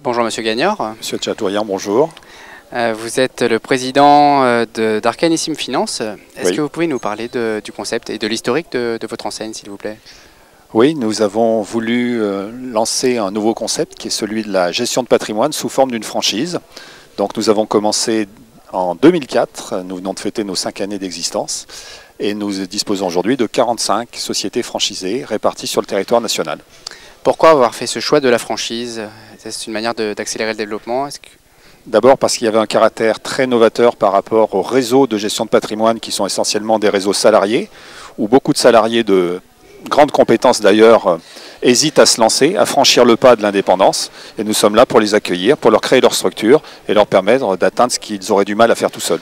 Bonjour Monsieur Gagnard. Monsieur Tchatourian, bonjour. Vous êtes le président d'Arcanissime Finance. Est-ce Oui. que vous pouvez nous parler du concept et de l'historique de votre enseigne, s'il vous plaît? Oui, nous avons voulu lancer un nouveau concept qui est celui de la gestion de patrimoine sous forme d'une franchise. Donc nous avons commencé en 2004, nous venons de fêter nos 5 années d'existence et nous disposons aujourd'hui de 45 sociétés franchisées réparties sur le territoire national. Pourquoi avoir fait ce choix de la franchise? C'est une manière d'accélérer le développement? D'abord parce qu'il y avait un caractère très novateur par rapport aux réseaux de gestion de patrimoine qui sont essentiellement des réseaux salariés, où beaucoup de salariés de grandes compétences d'ailleurs hésitent à se lancer, à franchir le pas de l'indépendance. Et nous sommes là pour les accueillir, pour leur créer leur structure et leur permettre d'atteindre ce qu'ils auraient du mal à faire tout seuls.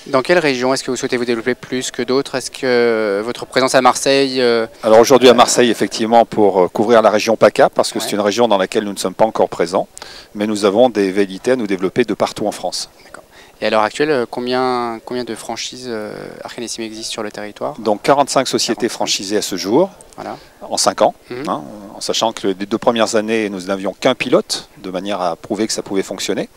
Dans quelle région est-ce que vous souhaitez vous développer plus que d'autres? Est-ce que votre présence à Marseille... Alors aujourd'hui à Marseille, effectivement, pour couvrir la région PACA, parce que c'est une région dans laquelle nous ne sommes pas encore présents, mais nous avons des velléités à nous développer de partout en France. D'accord. Et à l'heure actuelle, combien de franchises Arcanissime existent sur le territoire? Donc 45 sociétés franchisées à ce jour, voilà. En 5 ans, en sachant que les 2 premières années, nous n'avions qu'un pilote, de manière à prouver que ça pouvait fonctionner.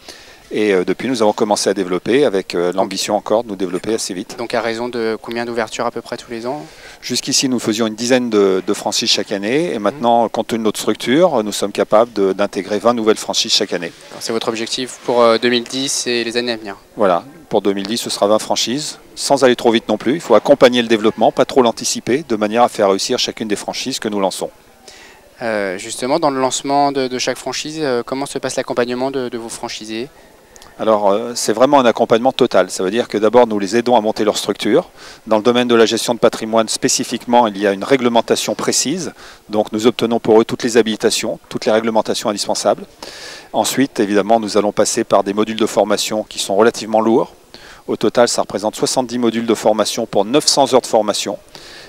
Et depuis, nous avons commencé à développer avec l'ambition encore de nous développer assez vite. Donc à raison de combien d'ouvertures à peu près tous les ans? Jusqu'ici, nous faisions une dizaine de franchises chaque année. Et maintenant, compte tenu de notre structure, nous sommes capables d'intégrer 20 nouvelles franchises chaque année. C'est votre objectif pour 2010 et les années à venir? Voilà, pour 2010, ce sera 20 franchises, sans aller trop vite non plus. Il faut accompagner le développement, pas trop l'anticiper, de manière à faire réussir chacune des franchises que nous lançons. Justement, dans le lancement de chaque franchise, comment se passe l'accompagnement de vos franchisés? Alors, c'est vraiment un accompagnement total. Ça veut dire que d'abord, nous les aidons à monter leur structure. Dans le domaine de la gestion de patrimoine, spécifiquement, il y a une réglementation précise. Donc, nous obtenons pour eux toutes les habilitations, toutes les réglementations indispensables. Ensuite, évidemment, nous allons passer par des modules de formation qui sont relativement lourds. Au total, ça représente 70 modules de formation pour 900 heures de formation.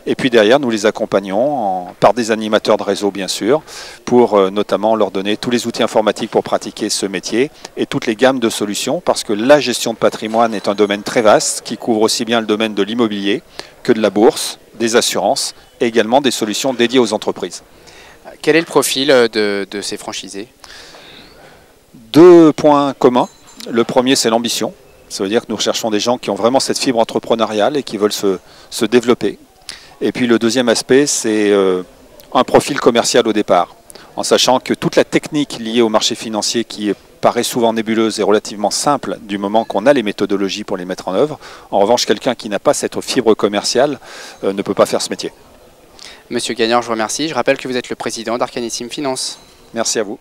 Et puis derrière, nous les accompagnons par des animateurs de réseau, bien sûr, pour notamment leur donner tous les outils informatiques pour pratiquer ce métier et toutes les gammes de solutions, parce que la gestion de patrimoine est un domaine très vaste qui couvre aussi bien le domaine de l'immobilier que de la bourse, des assurances et également des solutions dédiées aux entreprises. Quel est le profil de ces franchisés? 2 points communs. Le premier, c'est l'ambition. Ça veut dire que nous recherchons des gens qui ont vraiment cette fibre entrepreneuriale et qui veulent se développer. Et puis le deuxième aspect, c'est un profil commercial au départ, en sachant que toute la technique liée au marché financier qui paraît souvent nébuleuse est relativement simple du moment qu'on a les méthodologies pour les mettre en œuvre. En revanche, quelqu'un qui n'a pas cette fibre commerciale ne peut pas faire ce métier. Monsieur Gagnard, je vous remercie. Je rappelle que vous êtes le président d'Arcanissime Finance. Merci à vous.